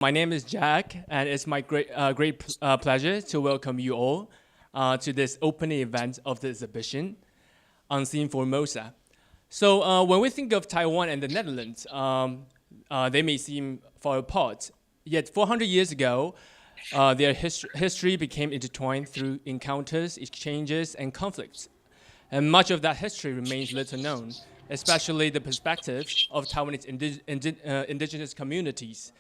My name is Jack, and it's my great pleasure to welcome you all to this opening event of the exhibition, Unseen Formosa. So when we think of Taiwan and the Netherlands, they may seem far apart. Yet 400 years ago, their history became intertwined through encounters, exchanges, and conflicts. And much of that history remains little known, especially the perspectives of Taiwanese indigenous communities.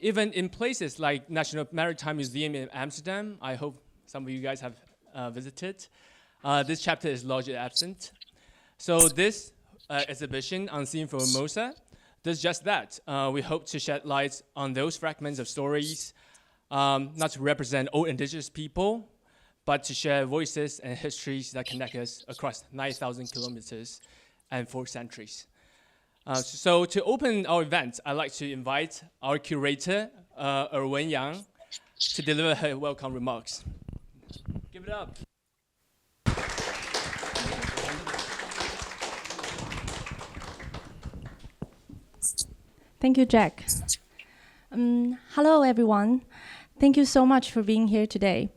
Even in places like National Maritime Museum in Amsterdam, I hope some of you guys have visited, this chapter is largely absent. So this exhibition, Unseen Formosa, does just that. We hope to shed light on those fragments of stories, not to represent all indigenous people, but to share voices and histories that connect us across 9,000 kilometers and 4 centuries. So to open our event, I'd like to invite our curator, Erwen Yang, to deliver her welcome remarks. Give it up. Thank you, Jack. Hello, everyone. Thank you so much for being here today.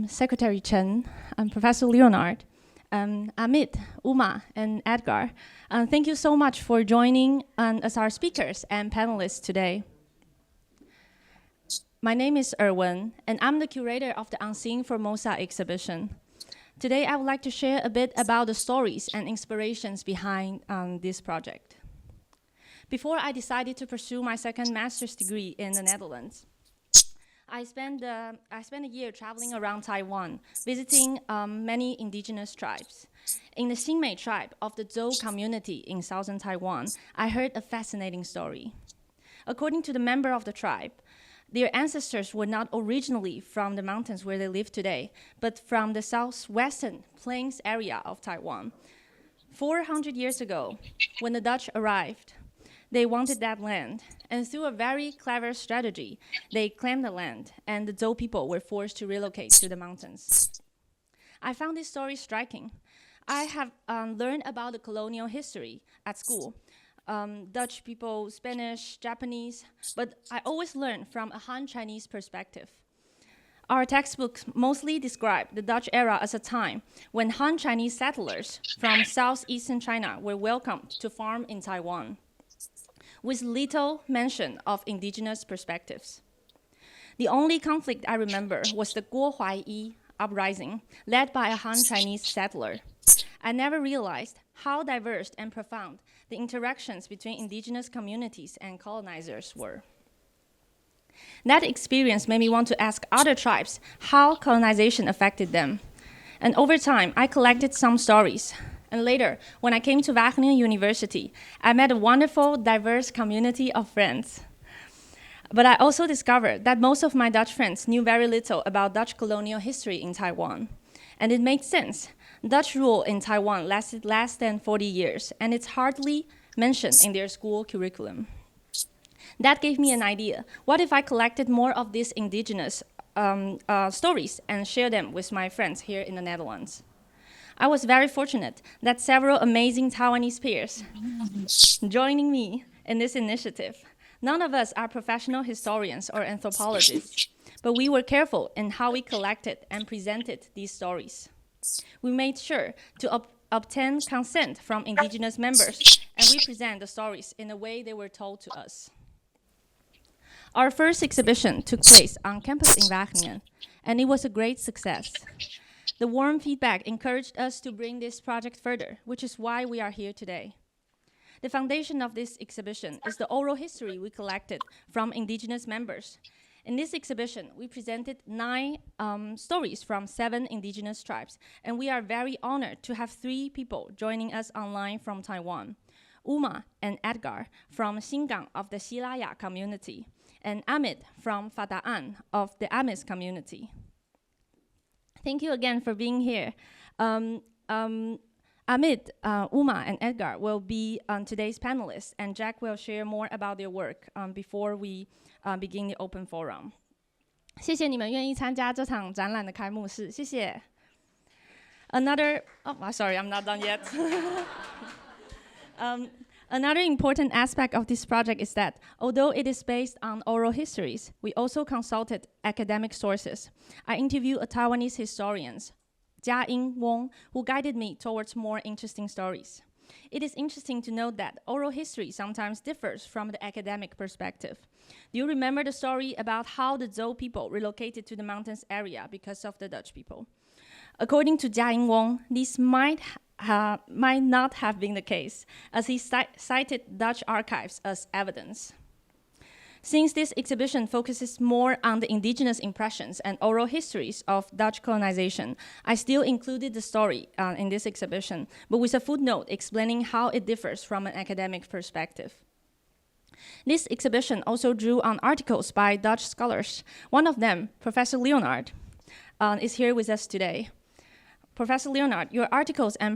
Secretary Chen, Professor Leonard, Amit, Uma, and Edgar, thank you so much for joining as our speakers and panelists today. My name is Erwen, and I'm the curator of the Unseen Formosa exhibition. Today, I would like to share a bit about the stories and inspirations behind this project. Before I decided to pursue my second master's degree in the Netherlands, I spent a year traveling around Taiwan, visiting many indigenous tribes. In the Xinmei tribe of the Zhou community in southern Taiwan, I heard a fascinating story. According to the member of the tribe, their ancestors were not originally from the mountains where they live today, but from the southwestern plains area of Taiwan. 400 years ago, when the Dutch arrived, they wanted that land, and through a very clever strategy, they claimed the land, and the Zhou people were forced to relocate to the mountains. I found this story striking. I have learned about the colonial history at school, Dutch people, Spanish, Japanese, but I always learn from a Han Chinese perspective. Our textbooks mostly describe the Dutch era as a time when Han Chinese settlers from southeastern China were welcomed to farm in Taiwan, with little mention of indigenous perspectives. The only conflict I remember was the Guo Huaiyi uprising, led by a Han Chinese settler. I never realized how diverse and profound the interactions between indigenous communities and colonizers were. That experience made me want to ask other tribes how colonization affected them. And over time, I collected some stories. And later, when I came to Wageningen University, I met a wonderful, diverse community of friends. But I also discovered that most of my Dutch friends knew very little about Dutch colonial history in Taiwan. And it made sense. Dutch rule in Taiwan lasted less than 40 years, and it's hardly mentioned in their school curriculum. That gave me an idea. What if I collected more of these indigenous stories and shared them with my friends here in the Netherlands? I was very fortunate that several amazing Taiwanese peers joining me in this initiative. None of us are professional historians or anthropologists, but we were careful in how we collected and presented these stories. We made sure to obtain consent from indigenous members, and we present the stories in the way they were told to us. Our first exhibition took place on campus in Wageningen, and it was a great success. The warm feedback encouraged us to bring this project further, which is why we are here today. The foundation of this exhibition is the oral history we collected from indigenous members. In this exhibition, we presented 9 stories from 7 indigenous tribes, and we are very honored to have 3 people joining us online from Taiwan. Uma and Edgar from Xingang of the Xilaya community, and Amit from Fata'an of the Amis community. Thank you again for being here. Amit, Uma, and Edgar will be today's panelists, and Jack will share more about their work before we begin the open forum. 谢谢你们愿意参加这场展览的开幕式，谢谢。Sorry, I'm not done yet. Another important aspect of this project is that, although it is based on oral histories, we also consulted academic sources. I interviewed a Taiwanese historian, Jia-Ying Wong, who guided me towards more interesting stories. It is interesting to note that oral history sometimes differs from the academic perspective. Do you remember the story about how the Zhou people relocated to the mountains area because of the Dutch people? According to Jia-Ying Wong, this might not have been the case, as he cited Dutch archives as evidence. Since this exhibition focuses more on the indigenous impressions and oral histories of Dutch colonization, I still included the story in this exhibition, but with a footnote explaining how it differs from an academic perspective. This exhibition also drew on articles by Dutch scholars. One of them, Professor Leonard, is here with us today. Professor Leonard, your articles and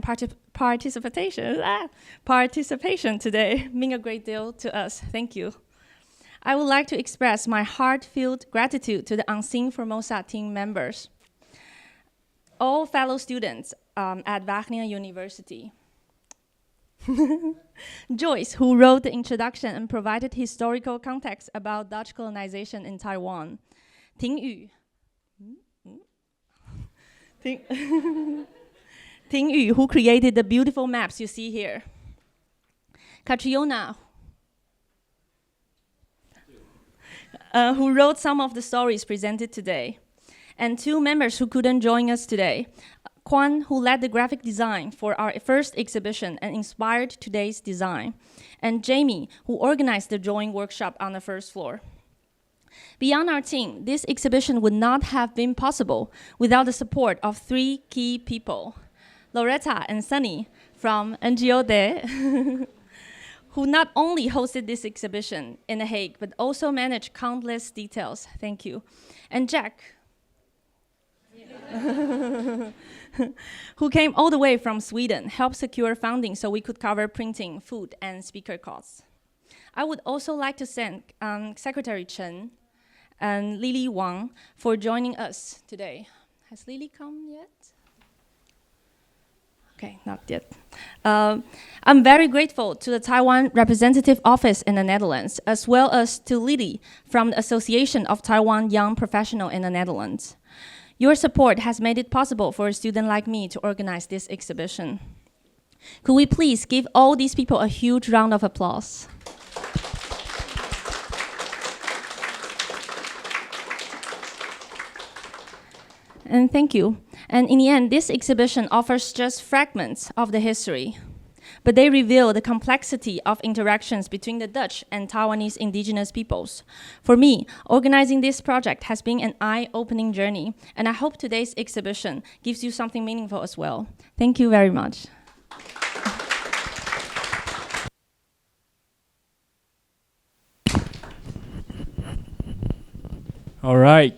participation today mean a great deal to us. Thank you. I would like to express my heartfelt gratitude to the Unseen Formosa team members, all fellow students at Wagner University. Joyce, who wrote the introduction and provided historical context about Dutch colonization in Taiwan. Ting Yu. Ting Yu, who created the beautiful maps you see here. Catriona, who wrote some of the stories presented today. And two members who couldn't join us today. Kwan, who led the graphic design for our first exhibition and inspired today's design. And Jamie, who organized the drawing workshop on the first floor. Beyond our team, this exhibition would not have been possible without the support of three key people. Loretta and Sunny from NGO DEI, who not only hosted this exhibition in The Hague, but also managed countless details. Thank you. And Jack, who came all the way from Sweden, helped secure funding so we could cover printing, food, and speaker costs. I would also like to thank Secretary Chen and Lily Wang for joining us today. Has Lily come yet? Okay, not yet. I'm very grateful to the Taiwan Representative Office in the Netherlands, as well as to Lily from the Association of Taiwan Young Professionals in the Netherlands. Your support has made it possible for a student like me to organize this exhibition. Could we please give all these people a huge round of applause? And thank you. And in the end, this exhibition offers just fragments of the history, but they reveal the complexity of interactions between the Dutch and Taiwanese indigenous peoples. For me, organizing this project has been an eye-opening journey, and I hope today's exhibition gives you something meaningful as well. Thank you very much. All right.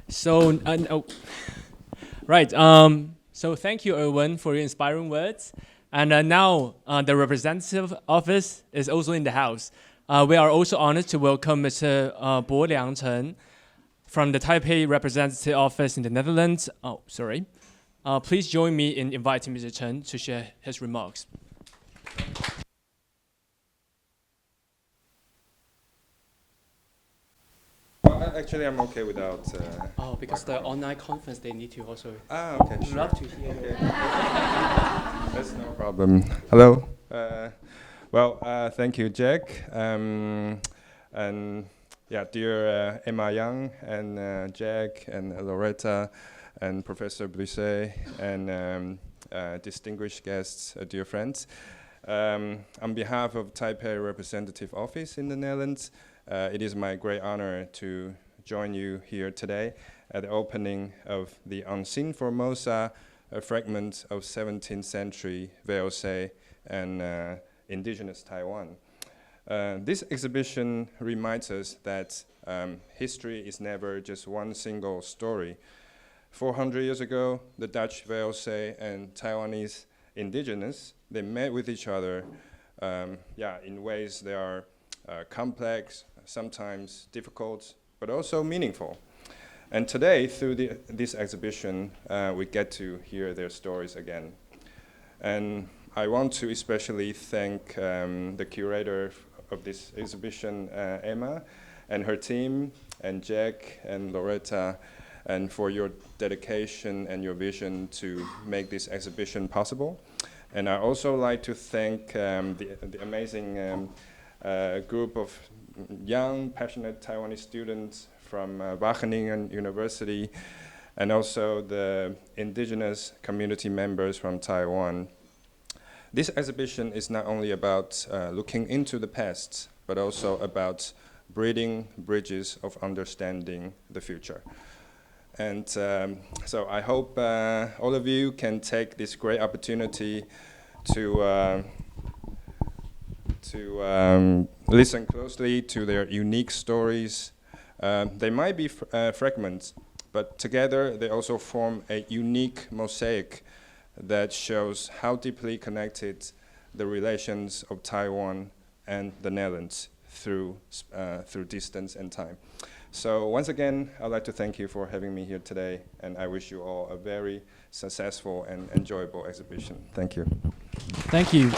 So thank you, Erwin, for your inspiring words. And now the representative office is also in the house. We are also honored to welcome Mr. Po-Liang Chen from the Taipei Representative Office in the Netherlands. Please join me in inviting Mr. Chen to share his remarks. Actually, I'm okay without. Because the online conference, they need to also. Okay, sure. Love to hear. Okay. That's no problem. Hello. Thank you, Jack. And yeah, dear Emma Young and Jack and Loretta and Professor Brisset and distinguished guests, dear friends. On behalf of Taipei Representative Office in the Netherlands, it is my great honor to join you here today at the opening of the Unseen Formosa, a fragment of 17th century VOC and Indigenous Taiwan. This exhibition reminds us that history is never just one single story. 400 years ago, the Dutch VOC and Taiwanese indigenous, they met with each other in ways that are complex, sometimes difficult, but also meaningful. And today, through this exhibition, we get to hear their stories again. And I want to especially thank the curator of this exhibition, Emma, and her team, and Jack and Loretta, and for your dedication and your vision to make this exhibition possible. And I also like to thank the amazing group of young, passionate Taiwanese students from Wageningen University, and also the indigenous community members from Taiwan. This exhibition is not only about looking into the past, but also about building bridges of understanding the future. And so I hope all of you can take this great opportunity to listen closely to their unique stories. They might be fragments, but together they also form a unique mosaic that shows how deeply connected the relations of Taiwan and the Netherlands through distance and time. So once again, I'd like to thank you for having me here today, and I wish you all a very successful and enjoyable exhibition. Thank you. Thank you.